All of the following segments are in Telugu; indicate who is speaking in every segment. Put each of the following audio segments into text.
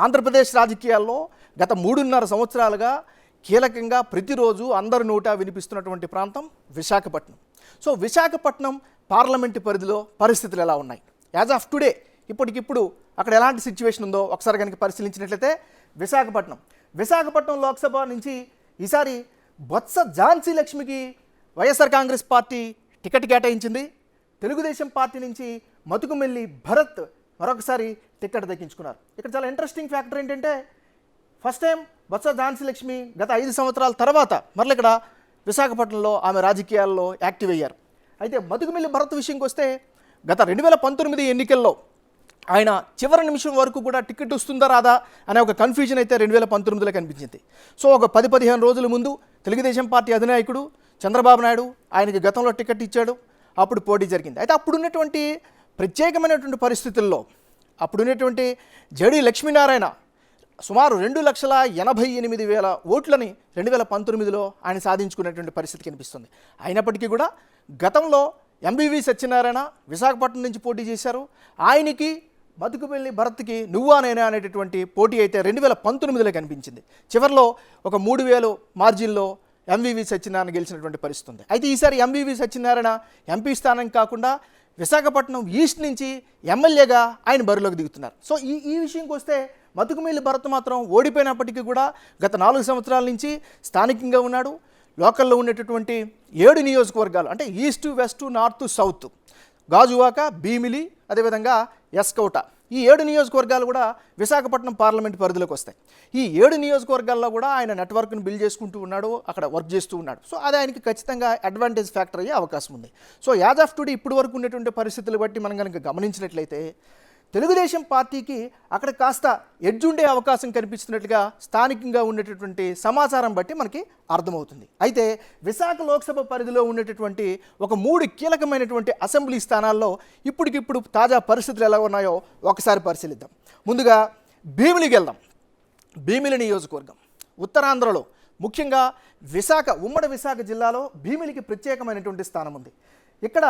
Speaker 1: ఆంధ్రప్రదేశ్ రాజకీయాల్లో గత 3.5 సంవత్సరాలుగా కీలకంగా ప్రతిరోజు అందరి నోట వినిపిస్తున్నటువంటి ప్రాంతం విశాఖపట్నం. సో విశాఖపట్నం పార్లమెంటు పరిధిలో పరిస్థితులు ఎలా ఉన్నాయి? యాజ్ ఆఫ్ టుడే ఇప్పటికిప్పుడు అక్కడ ఎలాంటి సిచ్యువేషన్ ఉందో ఒకసారి కనుక పరిశీలించినట్లయితే విశాఖపట్నం లోక్సభ నుంచి ఈసారి బొత్స ఝాన్సీ లక్ష్మికి వైఎస్ఆర్ కాంగ్రెస్ పార్టీ టికెట్ కేటాయించింది. తెలుగుదేశం పార్టీ నుంచి మతుకుమెల్లి భరత్ మరొకసారి టికెట్ దక్కించుకున్నారు. ఇక్కడ చాలా ఇంట్రెస్టింగ్ ఫ్యాక్టర్ ఏంటంటే ఫస్ట్ టైం బొత్స ఝాన్సీ లక్ష్మి గత 5 సంవత్సరాల తర్వాత మరల ఇక్కడ విశాఖపట్నంలో ఆమె రాజకీయాల్లో యాక్టివ్ అయ్యారు. అయితే మతుకుమెల్లి భరత్ విషయంకి వస్తే గత 2019 ఎన్నికల్లో ఆయన చివరి నిమిషం వరకు కూడా టికెట్ వస్తుందా రాదా అనే ఒక కన్ఫ్యూజన్ అయితే 2019లో కనిపించింది. సో ఒక 10-15 రోజుల ముందు తెలుగుదేశం పార్టీ అధినాయకుడు చంద్రబాబు నాయుడు ఆయనకి గతంలో టికెట్ ఇచ్చాడు. అప్పుడు పోటీ జరిగింది. అయితే అప్పుడున్నటువంటి ప్రత్యేకమైనటువంటి పరిస్థితుల్లో అప్పుడున్నటువంటి జడి లక్ష్మీనారాయణ సుమారు 2,88,000 ఓట్లని 2019లో ఆయన సాధించుకునేటువంటి పరిస్థితి కనిపిస్తుంది. అయినప్పటికీ కూడా గతంలో ఎంబీవీ సత్యనారాయణ విశాఖపట్నం నుంచి పోటీ చేశారు. ఆయనకి మతుకుమెల్లి భరత్కి నువ్వా నేనా అనేటటువంటి పోటీ అయితే 2019లో కనిపించింది. చివరిలో ఒక 3,000 మార్జిన్లో ఎంవీవీ సత్యనారాయణ గెలిచినటువంటి పరిస్థితి ఉంది. అయితే ఈసారి ఎంవీవీ సత్యనారాయణ ఎంపీ స్థానం కాకుండా విశాఖపట్నం ఈస్ట్ నుంచి ఎమ్మెల్యేగా ఆయన బరిలోకి దిగుతున్నారు. సో ఈ విషయంకి వస్తే మతుకుమెల్లి భరత్ మాత్రం ఓడిపోయినప్పటికీ కూడా గత 4 సంవత్సరాల నుంచి స్థానికంగా ఉన్నాడు. లోకల్లో ఉండేటటువంటి 7 నియోజకవర్గాలు అంటే east, west, north, south, Gajuwaka, Bheemili, అదేవిధంగా ఎస్కౌట, ఈ 7 నియోజకవర్గాలు కూడా విశాఖపట్నం పార్లమెంట్ పరిధిలోకి వస్తాయి. ఈ 7 నియోజకవర్గాల్లో కూడా ఆయన నెట్వర్క్ను బిల్డ్ చేసుకుంటూ ఉన్నాడు, అక్కడ వర్క్ చేస్తూ ఉన్నాడు. సో అది ఆయనకి ఖచ్చితంగా అడ్వాంటేజ్ ఫ్యాక్టర్ అయ్యే అవకాశం ఉంది. సో యాజ్ ఆఫ్ టుడే ఇప్పటి వరకు ఉన్నటువంటి పరిస్థితులు బట్టి మనం కనుక గమనించినట్లయితే తెలుగుదేశం పార్టీకి అక్కడ కాస్త ఎడ్జ్ ఉండే అవకాశం కనిపిస్తున్నట్లుగా స్థానికంగా ఉండేటటువంటి సమాచారం బట్టి మనకి అర్థమవుతుంది. అయితే విశాఖ లోక్సభ పరిధిలో ఉండేటటువంటి ఒక 3 కీలకమైనటువంటి అసెంబ్లీ స్థానాల్లో ఇప్పటికిప్పుడు తాజా పరిస్థితులు ఎలా ఉన్నాయో ఒకసారి పరిశీలిద్దాం. ముందుగా భీమిలికి వెళ్దాం. భీమిలి నియోజకవర్గం ఉత్తరాంధ్రలో ముఖ్యంగా ఉమ్మడి విశాఖ జిల్లాలో భీమిలికి ప్రత్యేకమైనటువంటి స్థానం ఉంది. ఇక్కడ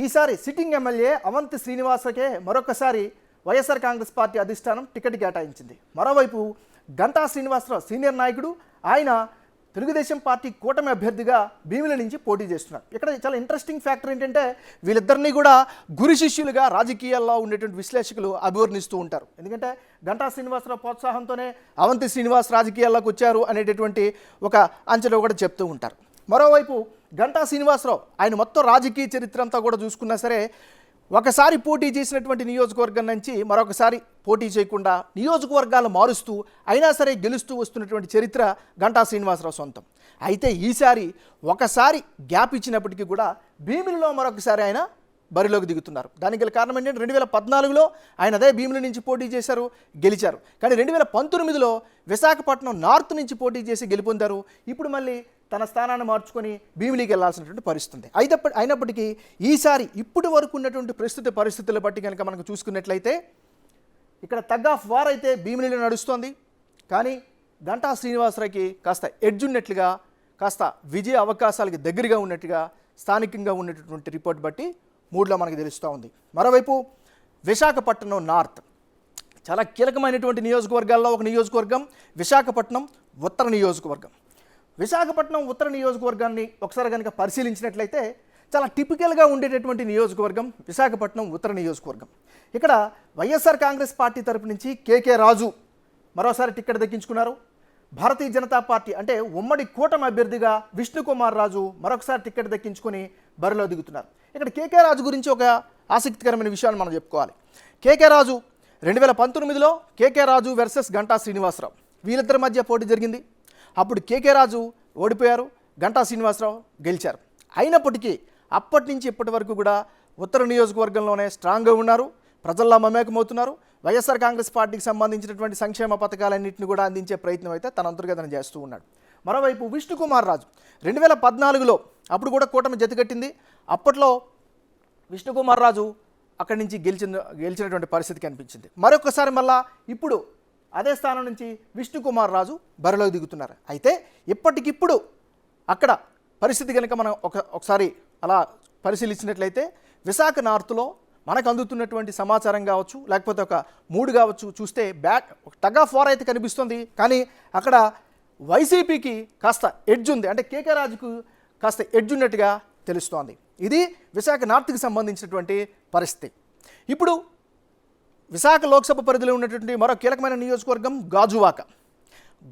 Speaker 1: ఈసారి సిట్టింగ్ ఎమ్మెల్యే అవంతి శ్రీనివాసకే మరొకసారి వైఎస్ఆర్ కాంగ్రెస్ పార్టీ అధిష్టానం టికెట్ కేటాయించింది. మరోవైపు గంటా శ్రీనివాసరావు సీనియర్ నాయకుడు, ఆయన తెలుగుదేశం పార్టీ కూటమి అభ్యర్థిగా భీమిలి నుంచి పోటీ చేస్తున్నారు. ఇక్కడ చాలా ఇంట్రెస్టింగ్ ఫ్యాక్టర్ ఏంటంటే వీళ్ళిద్దరినీ కూడా గురు శిష్యులుగా రాజకీయాల్లో ఉండేటువంటి విశ్లేషకులు అభివర్ణిస్తూ ఉంటారు. ఎందుకంటే గంటా శ్రీనివాసరావు ప్రోత్సాహంతోనే అవంతి శ్రీనివాస్ రాజకీయాల్లోకి వచ్చారు అనేటటువంటి ఒక అంచనా కూడా చెప్తూ ఉంటారు. మరోవైపు గంటా శ్రీనివాసరావు ఆయన మొత్తం రాజకీయ చరిత్ర అంతా కూడా చూసుకున్నా సరే ఒకసారి పోటీ చేసినటువంటి నియోజకవర్గం నుంచి మరొకసారి పోటీ చేయకుండా నియోజకవర్గాలు మారుస్తూ అయినా సరే గెలుస్తూ వస్తున్నటువంటి చరిత్ర గంటా శ్రీనివాసరావు సొంతం. అయితే ఈసారి ఒకసారి గ్యాప్ ఇచ్చినప్పటికీ కూడా భీమిలిలో మరొకసారి ఆయన బరిలోకి దిగుతున్నారు. దానికి గల కారణం ఏంటంటే 2014లో ఆయన అదే భీమిలి నుంచి పోటీ చేశారు, గెలిచారు. కానీ 2019లో విశాఖపట్నం నార్త్ నుంచి పోటీ చేసి గెలుపొందారు. ఇప్పుడు మళ్ళీ తన స్థానాన్ని మార్చుకొని భీమిలికి వెళ్లాల్సినటువంటి పరిస్థితి. అయినప్పటికీ ఈసారి ఇప్పటి వరకు ఉన్నటువంటి ప్రస్తుత పరిస్థితుల బట్టి కనుక మనకు చూసుకున్నట్లయితే ఇక్కడ టగ్ ఆఫ్ వార్ అయితే భీమిలిలో నడుస్తోంది. కానీ గంటా శ్రీనివాసరావుకి కాస్త ఎడ్జ్ ఉన్నట్లుగా, కాస్త విజయ అవకాశాలకి దగ్గరగా ఉన్నట్టుగా స్థానికంగా ఉన్నటువంటి రిపోర్ట్ బట్టి మూడులో మనకు తెలుస్తూ ఉంది. మరోవైపు విశాఖపట్నం నార్త్ చాలా కీలకమైనటువంటి నియోజకవర్గాల్లో ఒక నియోజకవర్గం విశాఖపట్నం ఉత్తర నియోజకవర్గం. విశాఖపట్నం ఉత్తర నియోజకవర్గాన్ని ఒకసారి కనుక పరిశీలించినట్లయితే చాలా టిపికల్గా ఉండేటటువంటి నియోజకవర్గం విశాఖపట్నం ఉత్తర నియోజకవర్గం. ఇక్కడ వైఎస్ఆర్ కాంగ్రెస్ పార్టీ తరపు నుంచి కేకే రాజు మరోసారి టికెట్ దక్కించుకున్నారు. భారతీయ జనతా పార్టీ అంటే ఉమ్మడి కూటమి అభ్యర్థిగా విష్ణుకుమార్ రాజు మరొకసారి టికెట్ దక్కించుకొని బరిలో దిగుతున్నారు. ఇక్కడ కేకే రాజు గురించి ఒక ఆసక్తికరమైన విషయాన్ని మనం చెప్పుకోవాలి. కేకే రాజు 2019లో కేకే రాజు వర్సెస్ గంటా శ్రీనివాసరావు వీళ్ళిద్దరి మధ్య పోటీ జరిగింది. అప్పుడు కేకే రాజు ఓడిపోయారు, గంటా శ్రీనివాసరావు గెలిచారు. అయినప్పటికీ అప్పటి నుంచి ఇప్పటి వరకు కూడా ఉత్తర నియోజకవర్గంలోనే స్ట్రాంగ్గా ఉన్నారు, ప్రజల్లో మమేకమవుతున్నారు. వైఎస్ఆర్ కాంగ్రెస్ పార్టీకి సంబంధించినటువంటి సంక్షేమ పథకాలన్నింటినీ కూడా అందించే ప్రయత్నం అయితే తనంతటిగా తను చేస్తూ ఉన్నాడు. మరోవైపు విష్ణుకుమార్ రాజు 2014లో అప్పుడు కూడా కూటమి జతకట్టింది. అప్పట్లో విష్ణుకుమార్ రాజు అక్కడి నుంచి గెలిచినటువంటి పరిస్థితి కనిపించింది. మరొకసారి మళ్ళా ఇప్పుడు అదే స్థానం నుంచి విష్ణుకుమార్ రాజు బరిలోకి దిగుతున్నారు. అయితే ఇప్పటికిప్పుడు అక్కడ పరిస్థితి కనుక మనం ఒకసారి అలా పరిశీలించినట్లయితే విశాఖ నార్త్లో మనకు అందుతున్నటువంటి సమాచారం కావచ్చు, లేకపోతే ఒక మూడు కావచ్చు చూస్తే టగ్ ఆఫ్ వార్ అయితే కనిపిస్తుంది. కానీ అక్కడ వైసీపీకి కాస్త ఎడ్జ్ ఉంది, అంటే కేకే రాజుకు కాస్త ఎడ్జ్ ఉన్నట్టుగా తెలుస్తోంది. ఇది విశాఖ నార్త్కి సంబంధించినటువంటి పరిస్థితి. ఇప్పుడు విశాఖ లోక్సభ పరిధిలో ఉన్నటువంటి మరో కీలకమైన నియోజకవర్గం గాజువాక.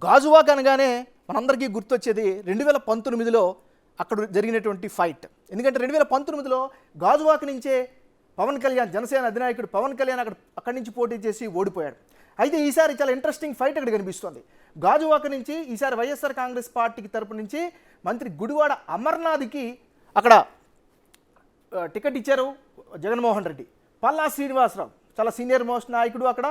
Speaker 1: గాజువాక అనగానే మనందరికీ గుర్తొచ్చేది 2019లో అక్కడ జరిగినటువంటి ఫైట్. ఎందుకంటే 2019లో గాజువాక నుంచే పవన్ కళ్యాణ్, జనసేన అధినాయకుడు పవన్ కళ్యాణ్ అక్కడి నుంచి పోటీ చేసి ఓడిపోయాడు. అయితే ఈసారి చాలా ఇంట్రెస్టింగ్ ఫైట్ అక్కడ కనిపిస్తుంది. గాజువాక నుంచి ఈసారి వైఎస్ఆర్ కాంగ్రెస్ పార్టీకి తరపు నుంచి మంత్రి గుడివాడ అమర్నాథ్కి అక్కడ టికెట్ ఇచ్చారు జగన్మోహన్ రెడ్డి. పల్లా శ్రీనివాసరావు చాలా సీనియర్ మోస్ట్ నాయకుడు, అక్కడ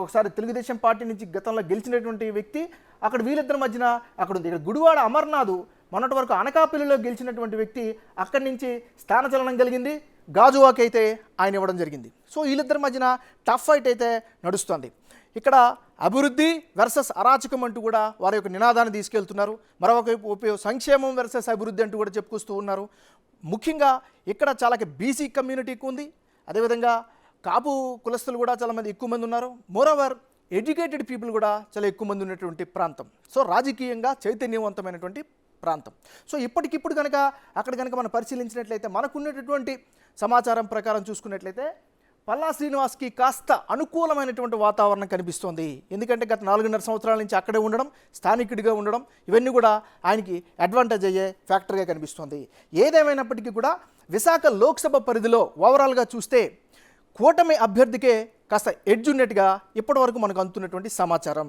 Speaker 1: ఒకసారి తెలుగుదేశం పార్టీ నుంచి గతంలో గెలిచినటువంటి వ్యక్తి. అక్కడ వీళ్ళిద్దరి మధ్యన అక్కడ ఉంది. ఇక్కడ గుడివాడ అమర్నాథ్ మొన్నటి వరకు అనకాపల్లిలో గెలిచినటువంటి వ్యక్తి, అక్కడి నుంచి స్థానచలనం కలిగింది. గాజువాక్ అయితే ఆయన ఇవ్వడం జరిగింది. సో వీళ్ళిద్దరి మధ్యన టఫ్ ఫైట్ అయితే నడుస్తుంది. ఇక్కడ అభివృద్ధి వర్సెస్ అరాచకం అంటూ కూడా వారి యొక్క నినాదాన్ని తీసుకెళ్తున్నారు. మరొకవైపు సంక్షేమం వర్సెస్ అభివృద్ధి అంటూ కూడా చెప్పుకొస్తూ ఉన్నారు. ముఖ్యంగా ఇక్కడ చాలా బీసీ కమ్యూనిటీ ఎక్కువ ఉంది, అదేవిధంగా కాపు కులస్తులు కూడా చాలామంది ఎక్కువ మంది ఉన్నారు. మోరోవర్ ఎడ్యుకేటెడ్ పీపుల్ కూడా చాలా ఎక్కువ మంది ఉన్నటువంటి ప్రాంతం. సో రాజకీయంగా చైతన్యవంతమైనటువంటి ప్రాంతం. సో ఇప్పటికిప్పుడు కనుక అక్కడ కనుక మనం పరిశీలించినట్లయితే మనకున్నటువంటి సమాచారం ప్రకారం చూసుకున్నట్లయితే పల్లా శ్రీనివాస్కి కాస్త అనుకూలమైనటువంటి వాతావరణం కనిపిస్తోంది. ఎందుకంటే గత 4.5 సంవత్సరాల నుంచి అక్కడే ఉండడం, స్థానికుడిగా ఉండడం, ఇవన్నీ కూడా ఆయనకి అడ్వాంటేజ్ అయ్యే ఫ్యాక్టర్గా కనిపిస్తోంది. ఏదేమైనప్పటికీ కూడా విశాఖ లోక్సభ పరిధిలో ఓవరాల్గా చూస్తే కూటమి అభ్యర్థికే కాస్త ఎడ్జ్ ఉన్నట్టుగా ఇప్పటివరకు మనకు అందుతున్నటువంటి సమాచారం.